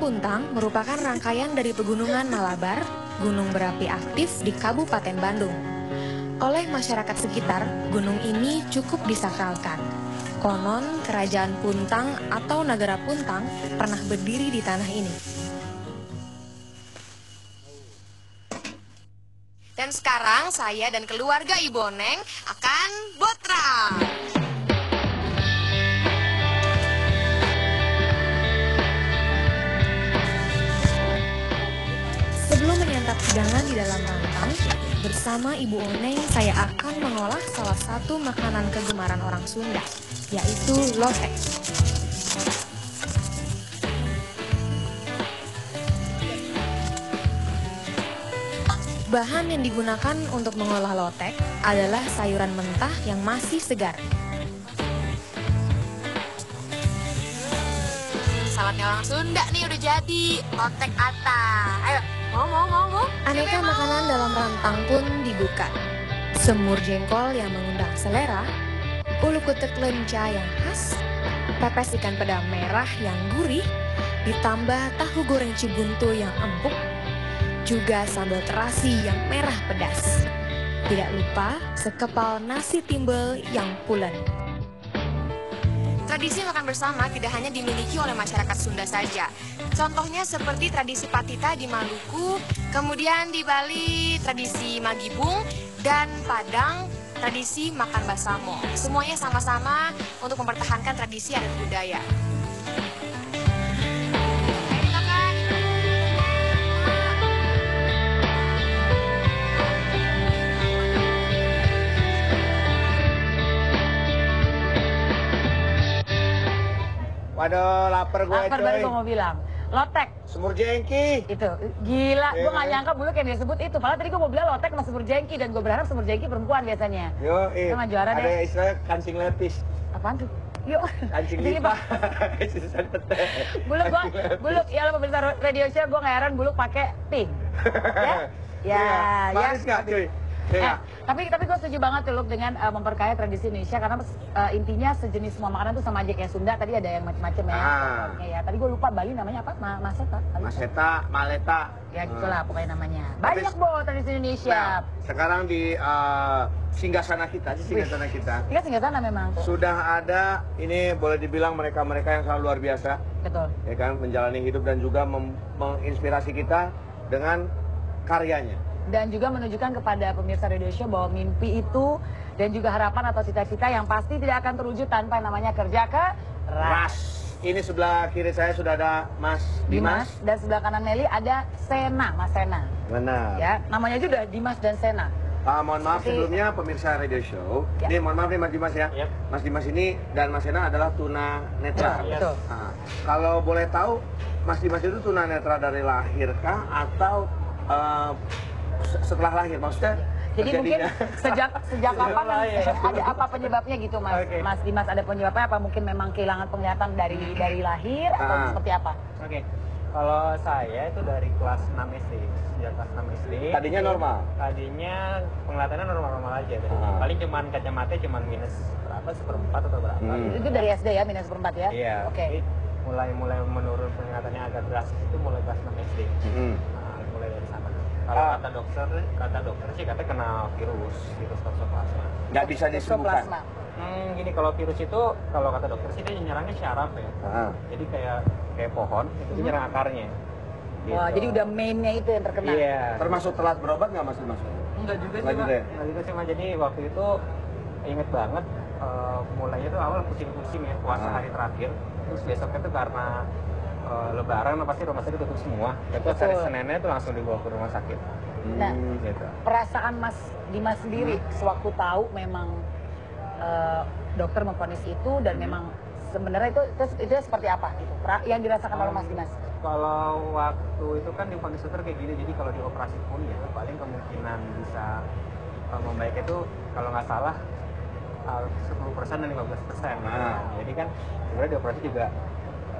Puntang merupakan rangkaian dari pegunungan Malabar, gunung berapi aktif di Kabupaten Bandung. Oleh masyarakat sekitar, gunung ini cukup disakralkan. Konon, Kerajaan Puntang atau Nagara Puntang pernah berdiri di tanah ini. Dan sekarang saya dan keluarga Ibu Oneng akan botrang. Sebelum menyantap hidangan di dalam rantang, bersama Ibu Oneng saya akan mengolah salah satu makanan kegemaran orang Sunda, yaitu lotek. Bahan yang digunakan untuk mengolah lotek adalah sayuran mentah yang masih segar. Saladnya orang Sunda nih udah jadi, lotek ata. Ayo, mau. Aneka makanan dalam rantang pun dibuka. Semur jengkol yang mengundang selera, ulu kutek lenca yang khas, pepes ikan peda merah yang gurih, ditambah tahu goreng cibuntu yang empuk, juga sambal terasi yang merah pedas. Tidak lupa sekepal nasi timbel yang pulen. Tradisi makan bersama tidak hanya dimiliki oleh masyarakat Sunda saja. Contohnya seperti tradisi Patita di Maluku, kemudian di Bali tradisi Magibung, dan Padang tradisi makan basamo. Semuanya sama-sama untuk mempertahankan tradisi adat budaya. Waduh, lapar gue Lapar baru gue mau bilang. Lotek. Semur jengki. Itu. Gila, gue gak kan? nyangka Buluk yang disebut itu. Padahal tadi gue mau bilang lotek sama semur jengki. Dan gue berharap semur jengki perempuan biasanya. Yo, Sama juara ada deh. istilah kancing letis. Apaan tuh? Yuk. Kancing Sini, lipat. Pak. Buluk, ya lo pemirsa radio show, gue gak heran Buluk pakai pink. Ya? Manis nggak, cuy? Tapi gue setuju banget tuh Luk dengan memperkaya tradisi Indonesia karena intinya sejenis semua makanan tuh sama aja kayak Sunda tadi ada yang macam-macam ya. Ya. Tadi gue lupa Bali namanya apa? Maseta. Maseta, maleta. Ya gitulah pokoknya namanya. Banyak tradisi Indonesia. Nah, sekarang di singgasana kita, Iya singgasana memang. sudah ada, ini boleh dibilang mereka-mereka yang sangat luar biasa. Betul. Ya kan, menjalani hidup dan juga menginspirasi kita dengan karyanya. Dan juga menunjukkan kepada pemirsa radio show bahwa mimpi itu dan juga harapan atau cita-cita yang pasti tidak akan terwujud tanpa namanya kerja keras. Ini sebelah kiri saya sudah ada Mas Dimas. Dan sebelah kanan Nelly ada Sena, Mas Sena. Benar. Ya, namanya aja udah Dimas dan Sena. Mohon maaf sebelumnya pemirsa radio show. Ya. Ini mohon maaf nih Mas Dimas ya. Yep. Mas Dimas ini dan Mas Sena adalah tuna netra. Betul. Nah, kalau boleh tahu Mas Dimas itu tuna netra dari lahir kah atau setelah lahir, maksudnya? Jadi mungkin sejak kapan ada apa penyebabnya gitu Mas? Okay. Mas Dimas ada penyebabnya apa? Mungkin memang kehilangan penglihatan dari lahir atau seperti apa? Oke. Kalau saya itu dari kelas 6 SD, sejak kelas 6 SD. Tadinya normal? Tadinya penglihatannya normal-normal aja. Paling cuman kacamata cuman minus berapa, seperempat atau berapa. Itu dari SD ya, minus seperempat ya? Iya. Oke. Mulai menurun penglihatannya agak drastis itu mulai kelas 6 SD. Nah, mulai dari sana. Kalau kata dokter sih katanya kena virus toksoplasma. Nggak bisa disembuhkan? Toksoplasma. Gini, kalau virus itu kalau kata dokter sih dia nyerangnya syaraf ya. Jadi kayak pohon itu nyerang akarnya. Gitu. Wah, jadi udah mainnya itu yang terkena. Iya. Termasuk telat berobat nggak Mas Dimas? Enggak juga sih, Enggak Pak. juga ya? Enggak juga sih, Pak. Jadi waktu itu inget banget mulainya tuh awal pusing-pusing ya puasa hari terakhir. Terus besoknya tuh karena Lebaran pasti rumah sakit tutup semua. Itu hari Seninnya tuh langsung dibawa ke rumah sakit. Nah, Gitu. perasaan Mas Dimas sendiri sewaktu tahu memang dokter memvonis itu dan memang sebenarnya itu seperti apa gitu? Yang dirasakan oleh Mas Dimas? Kalau waktu itu kan divonis dokter kayak gini, jadi kalau dioperasi pun ya paling kemungkinan bisa membaik itu kalau nggak salah 10% dan 15%. Jadi kan sebenarnya dioperasi juga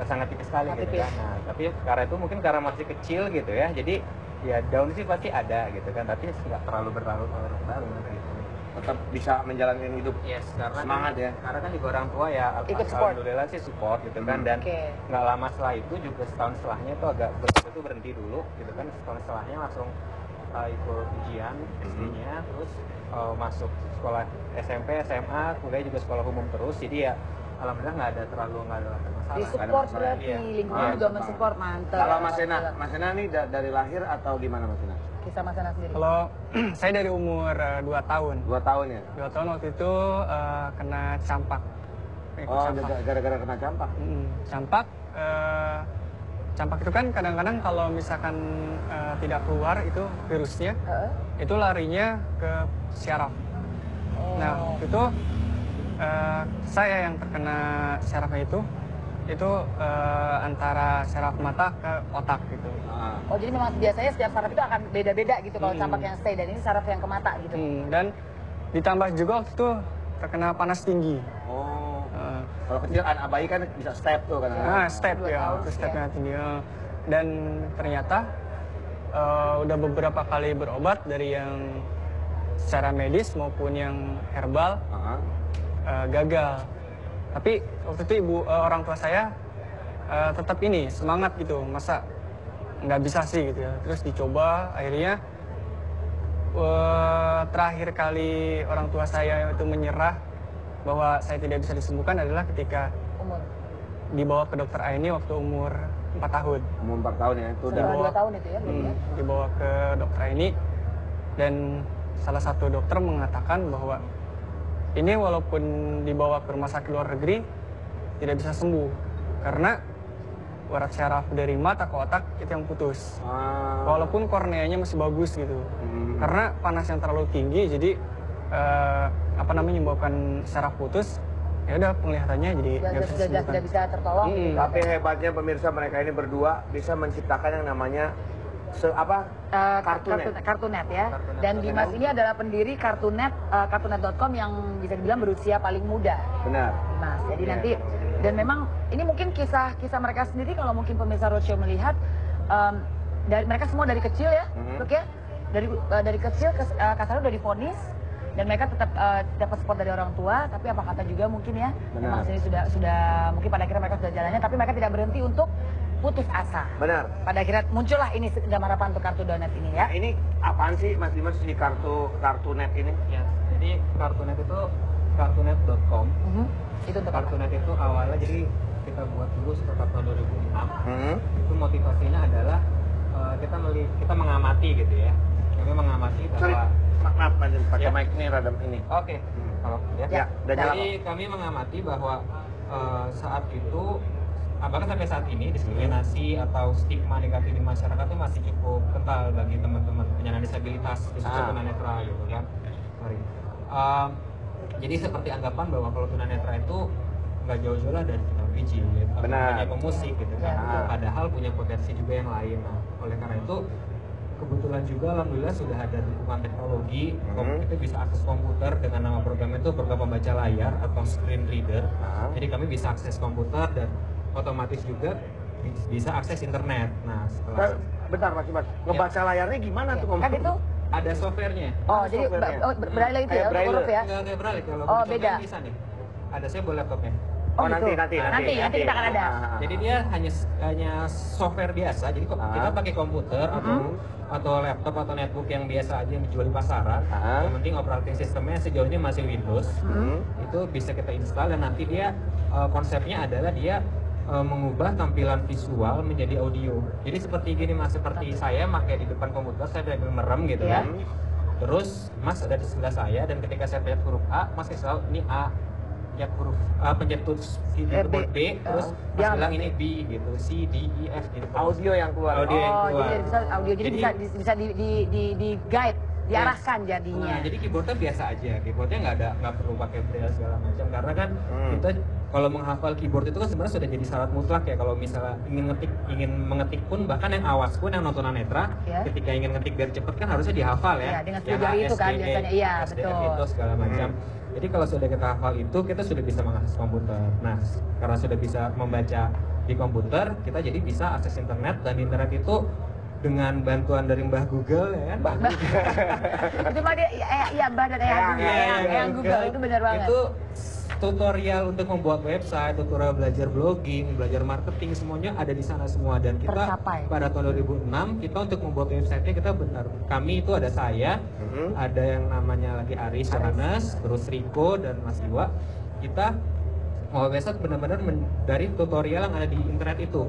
sangat tipis sekali gitu kan. Nah, tapi karena itu mungkin karena masih kecil gitu ya. Jadi ya down sih pasti ada gitu kan, tapi nggak terlalu berlarut-larut gitu. tetap bisa menjalankan hidup Yes, karena semangat ya. Karena kan juga orang tua ya Ikut support. alhamdulillah sih support gitu kan, dan Oke. nggak lama setelah itu juga setahun setelahnya itu agak betul itu berhenti dulu gitu kan, setahun setelahnya langsung ikut ujian SD-nya, terus masuk sekolah SMP, SMA, kuliah juga sekolah umum terus, jadi ya alhamdulillah nggak ada masalah. Di Ada support masalah. berarti, Iya. lingkungan Ah, juga support. mensupport, mantap. Kalau Mas Ena nih dari lahir atau gimana Mas Ena? Kisah Mas Ena sendiri. Kalau saya dari umur 2 tahun. 2 tahun ya? 2 tahun waktu itu kena campak. Oh, gara-gara kena campak. Campak. Campak itu kan kadang-kadang kalau misalkan tidak keluar itu virusnya, itu larinya ke syaraf. Nah, waktu itu saya yang terkena syarafnya itu antara syaraf mata ke otak gitu. Oh, jadi memang biasanya setiap saraf itu akan beda-beda gitu kalau campak yang stay, dan ini saraf yang ke mata gitu. Dan ditambah juga waktu itu terkena panas tinggi. Oh. Kalau kecil anak bayi kan bisa step tuh kan. Step ya, waktu stepnya tinggi. Dan ternyata udah beberapa kali berobat dari yang secara medis maupun yang herbal gagal. Tapi waktu itu orang tua saya tetap ini semangat gitu, masa nggak bisa sih gitu ya. Terus dicoba, akhirnya terakhir kali orang tua saya itu menyerah bahwa saya tidak bisa disembuhkan adalah ketika Umur. dibawa ke dokter Aini waktu umur 4 tahun. Umur 4 tahun ya, itu udah. Selama 2 tahun itu ya, berarti ya? Dibawa ke dokter Aini dan salah satu dokter mengatakan bahwa ini walaupun dibawa ke rumah sakit luar negeri tidak bisa sembuh karena urat syaraf dari mata ke otak itu yang putus. Walaupun korneanya masih bagus gitu. Karena panas yang terlalu tinggi jadi menyebabkan syaraf putus. Ya udah penglihatannya jadi nggak bisa disembuhkan. Sudah bisa tertolong. gitu. Tapi hebatnya pemirsa, mereka ini berdua bisa menciptakan yang namanya Kartunet. Kartunet ya. Kartunet. Dan Dimas ini adalah pendiri Kartunet, kartunet.com yang bisa dibilang berusia paling muda. Benar. Mas, jadi Iya. nanti, dan memang ini mungkin kisah mereka sendiri kalau mungkin pemirsa Roadshow melihat, dari mereka semua dari kecil ya, Dok ya, dari kecil kasarnya udah divonis, dan mereka tetap dapat support dari orang tua, tapi apa kata juga mungkin ya, memang sini sudah mungkin pada akhirnya mereka sudah jalannya, tapi mereka tidak berhenti untuk putus asa. Benar. Pada akhirnya muncullah ini Gam Harapan untuk Kartu Donat ini ya. Nah, ini apaan sih Mas Dimas si Kartunet ini? Ya, jadi Kartunet itu kartunet.com. Itu untuk apa? Kartunet itu awalnya jadi kita buat dulu sekitar tahun 2006. Itu motivasinya adalah kita mengamati gitu ya. Kami mengamati Sorry, bahwa maaf pakai Ya. mic ini radam ini. Oke, kalau Ya, udah nyala jadi kok. kami mengamati bahwa saat itu, bahkan sampai saat ini diskriminasi atau stigma negatif di masyarakat itu masih cukup kental bagi teman-teman penyandang disabilitas, khususnya tunanetra gitu kan. Sorry. Jadi seperti anggapan bahwa kalau tunanetra itu nggak jauh-jauh lah dari tukang pijit, atau Benar. hanya pemusik gitu kan. Padahal punya potensi juga yang lain. Nah, oleh karena itu kebetulan juga alhamdulillah sudah ada dukungan teknologi. Kita bisa akses komputer dengan nama program itu program pembaca layar atau screen reader. Jadi kami bisa akses komputer dan otomatis juga bisa akses internet. Nah, setelah Bentar Mas Dimas, ngebaca layarnya gimana tuh Kan itu, ada softwarenya. oh jadi braille itu ya, Kayak braille. huruf ya. Nggak beralih kalau Oh, mau beda. cobain bisa nih. Ada saya bawa laptopnya. Oh, gitu. nanti Nanti kita akan ada. Jadi dia hanya software biasa. Jadi kita pakai komputer atau laptop atau netbook yang biasa aja yang dijual di pasaran. Yang penting operating sistemnya sejauh ini masih Windows. Itu bisa kita install dan nanti dia konsepnya adalah dia mengubah tampilan visual menjadi audio. Jadi seperti gini Mas, seperti saya pakai di depan komputer, saya sambil merem gitu kan. Terus Mas ada di sebelah saya dan ketika saya pencet huruf A, Mas kasih tahu ini A. Ya huruf A pencet keyboard B, terus Mas bilang ini B gitu, C, D, E, F gitu. Audio yang keluar. Audio yang Oh, keluar. jadi bisa audio, jadi bisa di guide, diarahkan jadinya. Nah, jadi keyboardnya biasa aja, keyboardnya nggak perlu pakai braille segala macam karena kan kita kalau menghafal keyboard itu kan sebenarnya sudah jadi syarat mutlak ya. Kalau misalnya ingin mengetik pun, bahkan yang awas pun yang nonton tunanetra, ketika ingin ngetik biar cepet kan harusnya dihafal ya. Iya, dengan 10 jari itu kan biasanya. Iya, betul. Itu segala macam. Jadi kalau sudah kita hafal itu, kita sudah bisa mengakses komputer. Nah, karena sudah bisa membaca di komputer, kita jadi bisa akses internet, dan internet itu dengan bantuan dari Mbah Google ya kan. Itu mah dia ya Mbah dan Eyang Google itu benar banget. Itu tutorial untuk membuat website, tutorial belajar blogging, belajar marketing, semuanya ada di sana semua. Dan kita tercapai. Pada tahun 2006 kita untuk membuat websitenya kita kami itu ada saya, ada yang namanya lagi Aris Johannes, terus Riko dan Mas Iwa. Kita mau website benar-benar dari tutorial yang ada di internet itu.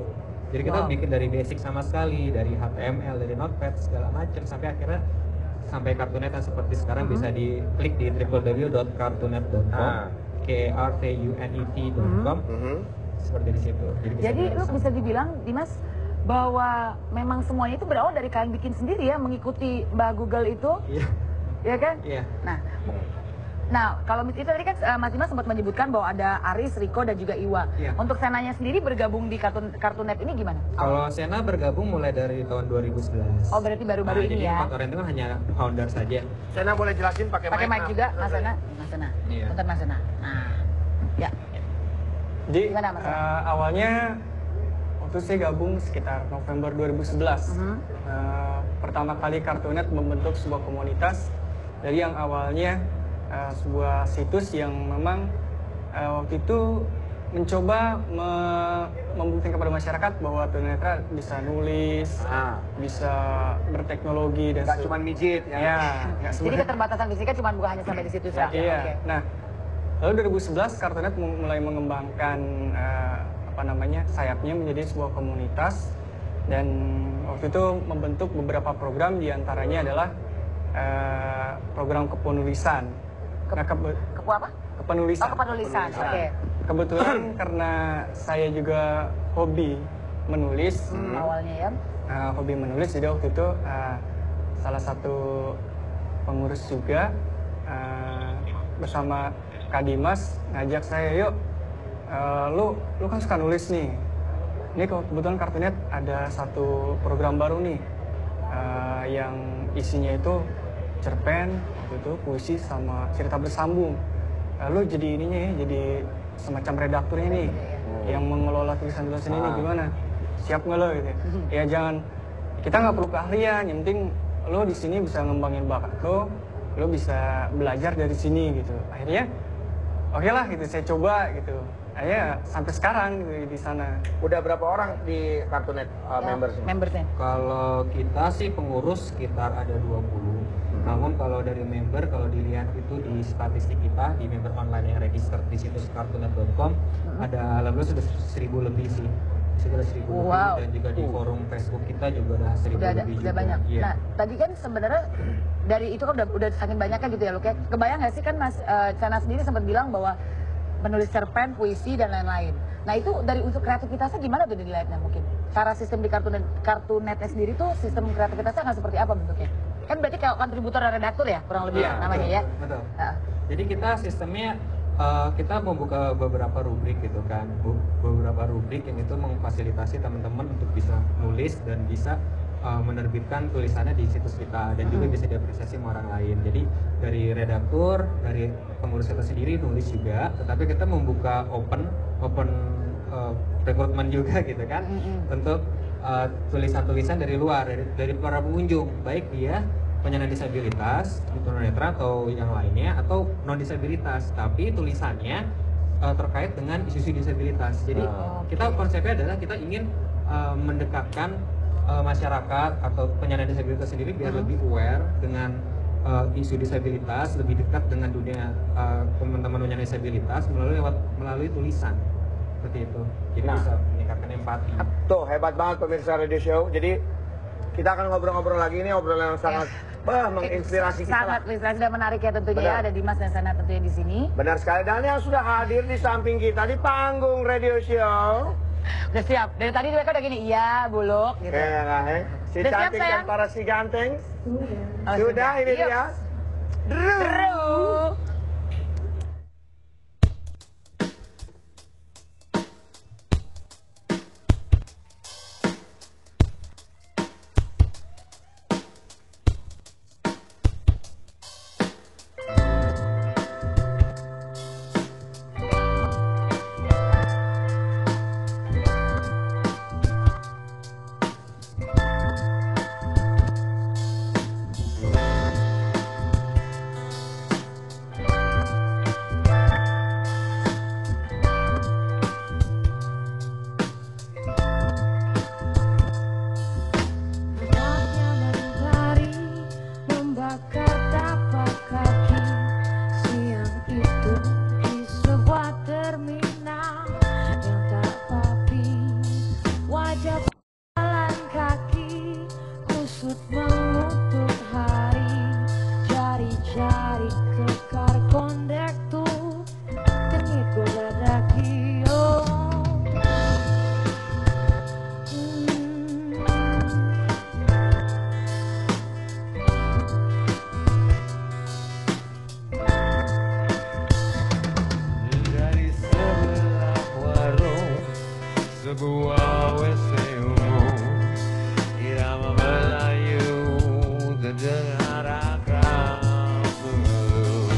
Jadi kita bikin dari basic sama sekali, dari HTML, dari Notepad segala macam sampai akhirnya sampai Cartoonet yang seperti sekarang bisa diklik di www.cartoonet.com, kartunet.com, seperti di situ. Jadi lu bisa dibilang Dimas bahwa memang semuanya itu berawal dari kalian bikin sendiri ya, mengikuti Mbak Google itu, ya kan? Iya. Nah, kalau itu tadi kan Mas Dimas sempat menyebutkan bahwa ada Aris, Riko dan juga Iwa. Iya. Untuk Senanya sendiri bergabung di Cartoonet ini gimana? Kalau Sena bergabung mulai dari tahun 2011. Oh, berarti baru-baru ini jadi ya? Jadi itu kan hanya founder saja. Sena boleh jelasin pakai mic juga, Mas Sena? Mas Sena. Iya. Bentar Mas Sena. Nah, ya. Jadi Gimana, Mas? awalnya waktu saya gabung sekitar November 2011. Pertama kali Cartoonet membentuk sebuah komunitas dari yang awalnya sebuah situs yang memang waktu itu mencoba membuktikan kepada masyarakat bahwa tunanetra bisa nulis, bisa berteknologi dan nggak cuma mijit ya. Jadi keterbatasan fisiknya cuma bukan hanya sampai di situ saja. Iya. Okay. Nah, lalu 2011 Cartoonet mulai mengembangkan sayapnya menjadi sebuah komunitas, dan waktu itu membentuk beberapa program, diantaranya adalah program kepenulisan. Kepu apa? Kepenulisan. Oh, kepenulisan. Oke. Kebetulan karena saya juga hobi menulis, Awalnya ya. hobi menulis, jadi waktu itu salah satu pengurus juga bersama Kak Dimas ngajak saya, yuk lu kan suka nulis nih. Ini kebetulan Cartoonet ada satu program baru nih yang isinya itu cerpen, waktu itu puisi sama cerita bersambung. Lu jadi ininya ya, jadi semacam redakturnya nih, yang mengelola tulisan-tulisan ini gimana? Siap nggak lo gitu? Ya jangan, kita nggak perlu keahlian, yang penting lo di sini bisa ngembangin bakat lo bisa belajar dari sini gitu. Akhirnya oke lah gitu, saya coba gitu. Akhirnya sampai sekarang gitu, di sana. Udah berapa orang di Cartoonet Membersnya. Kalau kita sih pengurus sekitar ada 20. Namun kalau dari member, kalau dilihat itu di statistik kita, di member online yang register di situs cartoonet.com, ada alhamdulillah sudah 1.000 lebih sih. Sudah 1.000 lebih, dan juga di forum Facebook kita juga udah 1.000 lebih juga. Udah banyak. Iya. Nah, tadi kan sebenarnya dari itu kan udah saking banyaknya gitu ya, lo kayak kebayang nggak sih kan Mas Cana sendiri sempat bilang bahwa menulis cerpen, puisi dan lain-lain. Nah, itu dari unsur kreativitasnya gimana tuh dilihatnya mungkin? Cara sistem di Cartoonetnya sendiri tuh sistem kreativitasnya nggak seperti apa bentuknya? Kan berarti kayak kontributor dan redaktur ya, kurang lebih namanya betul, ya. Betul. Jadi kita sistemnya kita membuka beberapa rubrik gitu kan, beberapa rubrik yang itu memfasilitasi teman-teman untuk bisa nulis dan bisa menerbitkan tulisannya di situs kita, dan juga bisa diapresiasi sama orang lain. Jadi dari redaktur, dari pengurus kita sendiri nulis juga, tetapi kita membuka open rekrutmen juga gitu kan, untuk tulisan-tulisan dari luar, dari para pengunjung, baik dia penyandang disabilitas, tunanetra atau yang lainnya, atau non disabilitas, tapi tulisannya terkait dengan isu-isu disabilitas. Jadi kita konsepnya adalah kita ingin mendekatkan masyarakat atau penyandang disabilitas sendiri biar lebih aware dengan isu disabilitas, lebih dekat dengan dunia teman-teman penyandang disabilitas melalui tulisan seperti itu. Jadi bisa meningkatkan empati. Tuh hebat banget pemirsa Radio Show. Jadi kita akan ngobrol-ngobrol lagi, ini obrolan yang sangat menginspirasi kita. Sangat menginspirasi dan menarik ya tentunya ya. Ada Dimas dan Sana tentunya di sini. Benar sekali, dan yang sudah hadir di samping kita di panggung Radio Show. Udah siap. Dari tadi mereka udah gini, iya buluk gitu. Si Udah siap, cantik dan sayang? para si ganteng. Oh, Sudah, ini Yuk. dia. Drew. sebuah WC umum, irama Melayu terdengar akrab mengeluh.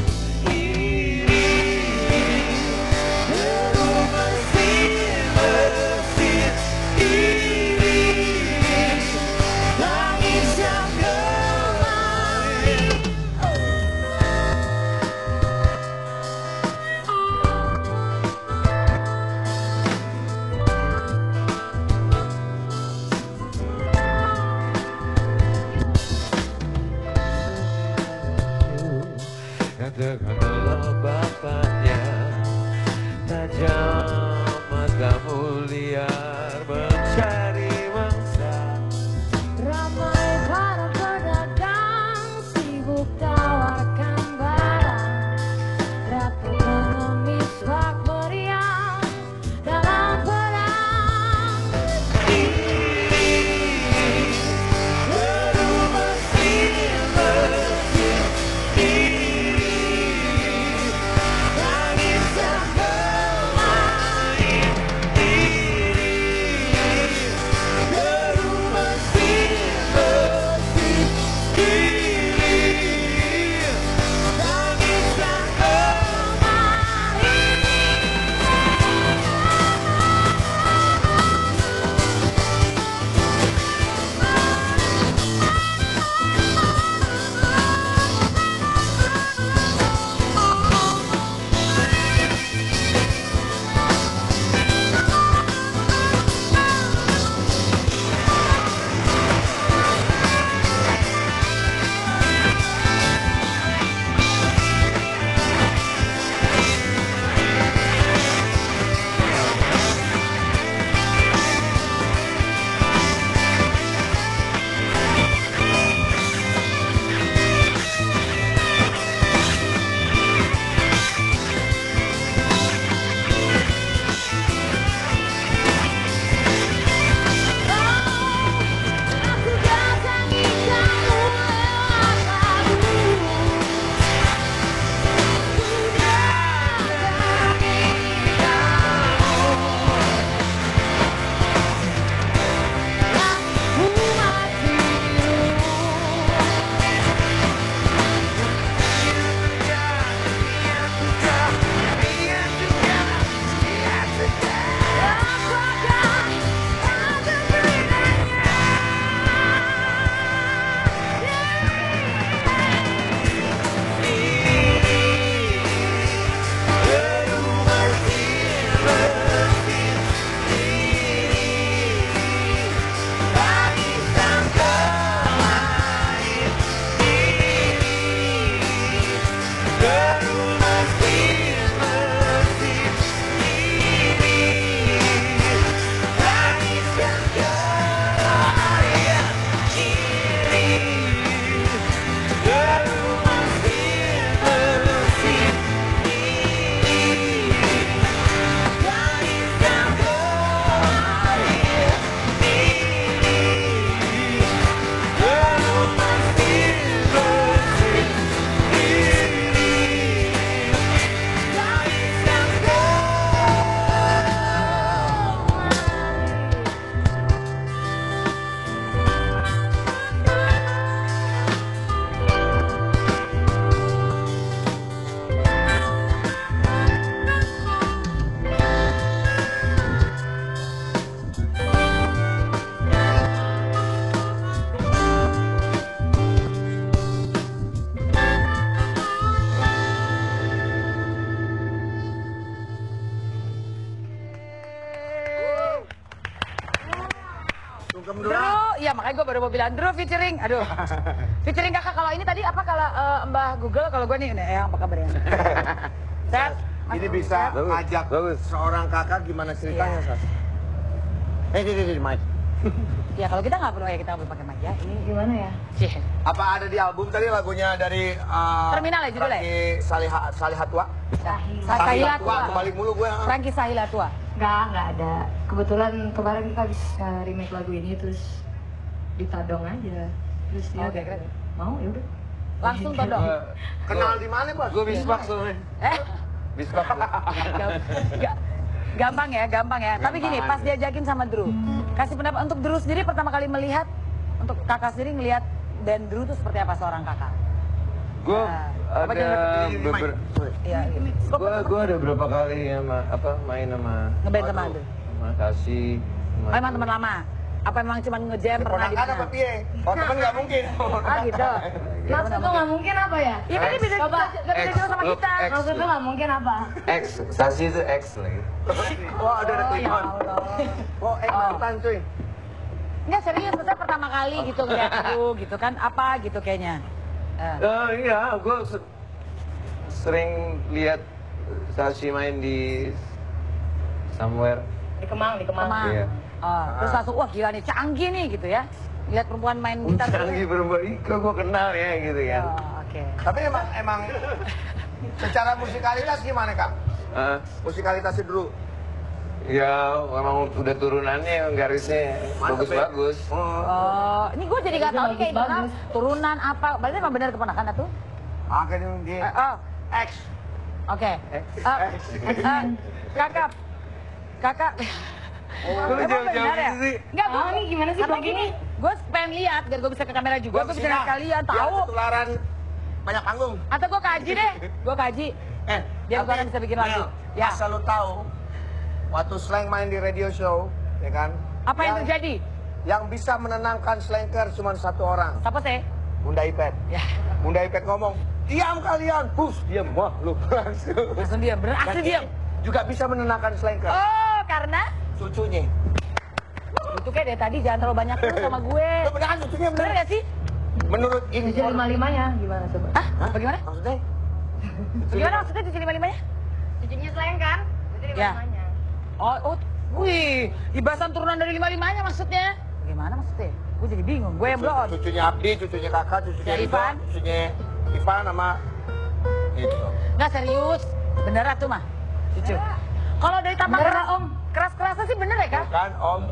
Katakanlah bapaknya, tajam matamu liar mencari mangsa. Ramai para pedagang sibuk tawarkan barang, rapuh pengemis bak meriam dalam perang. Iya makanya gue baru mau bilang Drew featuring, aduh, featuring kakak. Kalau ini tadi apa kalau Mbah Google, kalau gue nih apa kabarnya? Set. Ini bisa ngajak seorang kakak gimana ceritanya, Sas? Ini, Mike. Ya kalau kita nggak perlu ya kita pakai mic ya. Ini gimana ya? Cih. Apa ada di album tadi lagunya dari Terminal ya judulnya? Franky Salihatua? Sahilatua. Kembali mulu gue. Franky Sahilatua. Nggak ada. Kebetulan kemarin kita habis remake lagu ini terus ditodong aja. Terus dia mau ya udah. Langsung todong. Kenal di mana, Bos? Gue bisbak soalnya. Eh? Bisbak. Enggak. Gampang ya. Tapi gini, pas diajakin sama Drew, kasih pendapat untuk Drew sendiri pertama kali melihat, untuk kakak sendiri ngelihat band Drew itu seperti apa seorang kakak? Gue apa ada Iya, gue ada berapa kali main sama ngeband sama Drew. sama Kasih. Oh, emang teman lama? Apa emang cuma ngejam pernah di Ponakan apa mana? piye? Oh temen nggak mungkin. Ah gitu. Maksud lu nggak mungkin apa ya? Iya kan ini beda jauh sama kita. Maksud lu nggak mungkin apa? X, Sasi itu X lagi. Wah ada Oh ya tujuan. Allah. Wah mantan cuy. Enggak serius, maksudnya pertama kali gitu ngeliat Drew gitu kan, apa gitu kayaknya. Iya, gue sering lihat Sasi main di somewhere. Di Kemang. Iya. Oh, terus langsung wah gila nih canggih nih gitu ya. Lihat perempuan main gitar. Canggih berubah, kok gue kenal ya gitu kan. Oh, oke. Tapi emang secara musikalitas gimana Kak? Musikalitas Drew. Ya emang udah turunannya garisnya bagus-bagus. Oh, ini gue jadi gak tahu nih kayak gimana turunan apa. Berarti emang benar keponakan tuh? Akhirnya dia Oh, X. oke. Kakak. Kok lu Emang jauh-jauh benar ya? gitu sih? Enggak, gue ini gimana sih karena vlog gini, gue pengen lihat biar gue bisa ke kamera juga, gue bisa lihat kalian tahu. Ketularan banyak panggung. Atau gue kaji deh, gue kaji. Biar tapi, orang bisa bikin lagu. Mel, Ya. asal lu tahu, waktu Slank main di radio show, ya kan? Apa yang terjadi? Yang bisa menenangkan Slanker cuma satu orang, Siapa sih? Bunda Ipet. Ya, Bunda Ipet ngomong, diam kalian, bus, diam, wah lu langsung. langsung diam, bener asli Dan diam. juga bisa menenangkan Slanker. Oh, karena Cucunya. itu kayak dari tadi jangan terlalu banyak dulu sama gue. Lu beneran cucunya Bener bener. gak sih? Menurut Cuci info. 55-nya gimana coba? Hah? Bagaimana? Maksudnya? Gimana maksudnya cuci lima-limanya? Cucinya slang kan? Berarti Ya. 55-nya. Oh, wih, ibasan turunan dari lima-limanya maksudnya? Bagaimana maksudnya? Gue jadi bingung, gue yang blow. Cucunya Abdi, cucunya Kakak, cucunya Ya, Ridho, Ivan. cucunya Ivan sama itu. Nggak serius, beneran tuh mah, cucu. Kalau dari tampang Beneran, Om. keras-kerasnya sih bener ya kak? Kan Om.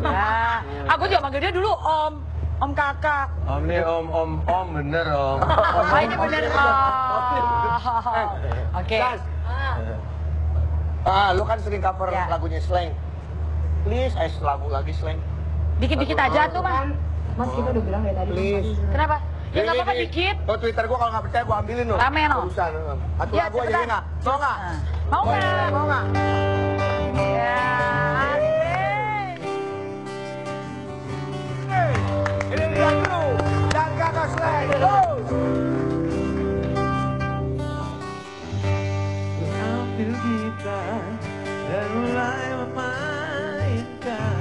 Ya, aku juga manggil dia dulu Om kakak. Om nih om bener om. Oh ini bener Om. Oke. Guys. Lu kan sering cover Ya. lagunya Slank. Please, lagu lagi Slank. Dikit-dikit aja tuh mah. Mas kita udah bilang dari tadi. Please. Kenapa? Ya nggak apa-apa Ini, dikit. Tuh Twitter gua kalau nggak percaya gua ambilin loh. Rame, no? Urusan. Satu Ya, lagu aja cepetan. ya nggak? Mau nggak? Nah, mau nggak? Mau nggak? Ya, asik. Ini dia dulu dan Kakak Slank. Go! Ambil gitar dan mulai memainkan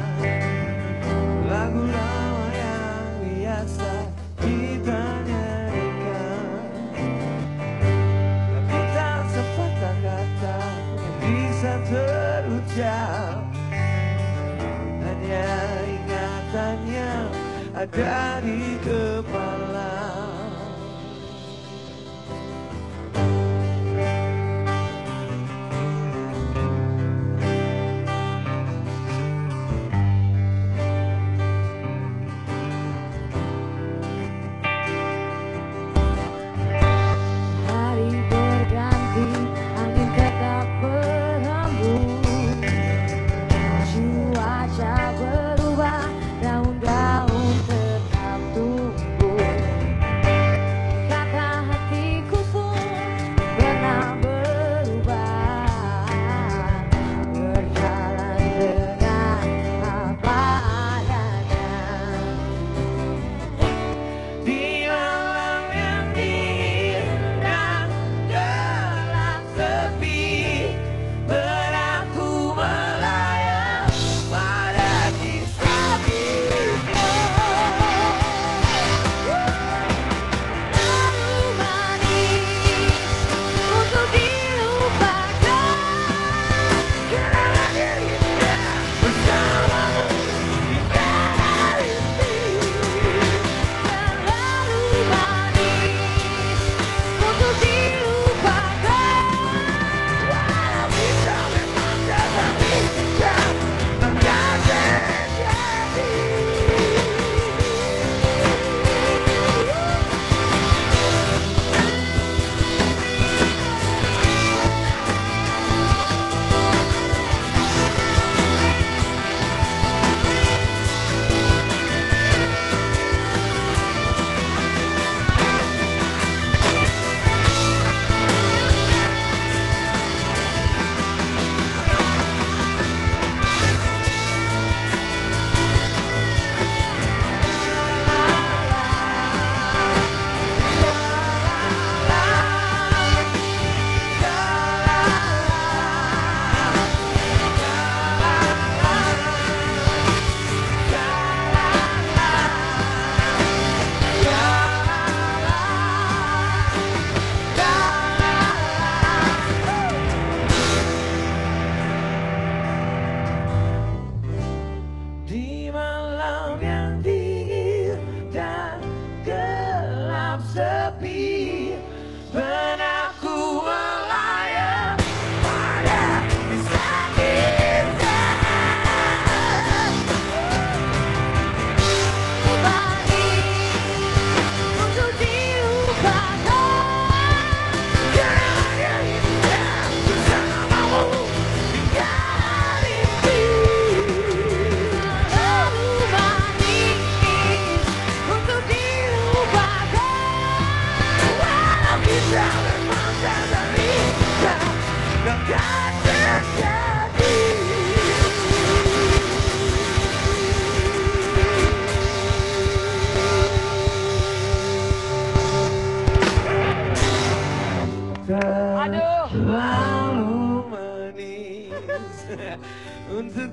lagu lama yang biasa kita nyanyikan. Tapi tak sepatah kata yang bisa terucap, hanya ingatannya ada di kepala. Hari berganti, angin tetap berhembus. Cuaca berubah, daun-daun tetap tumbuh.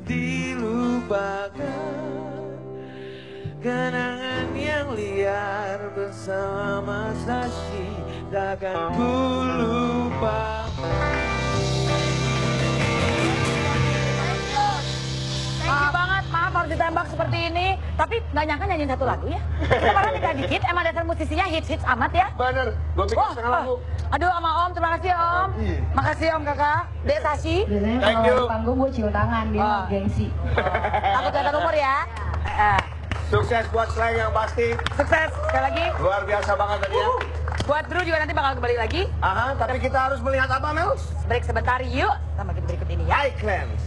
dilupakan. Kenangan yang liar bersama Mas Hashi takkan ku lupa. Thank you banget, maaf harus ditembak seperti ini. Tapi nggak nyangka nyanyiin satu lagu ya. Kemarin tinggal dikit, emang dasar musisinya hits-hits amat ya. Bener, gue bikin setengah lagu. Aduh sama Om, terima kasih Om. Makasih Om kakak. Dek Sashi. Biasanya Thank kalau you. di panggung gue cium tangan, dia gengsi. Takut kelihatan umur ya. Sukses buat Slang yang pasti. Sukses sekali lagi. Luar biasa banget tadi ya. Buat Drew juga nanti bakal kembali lagi. Aha, tapi kita harus melihat apa, Mel? Break sebentar yuk. Sama kita berikut ini ya. Eye cleanse.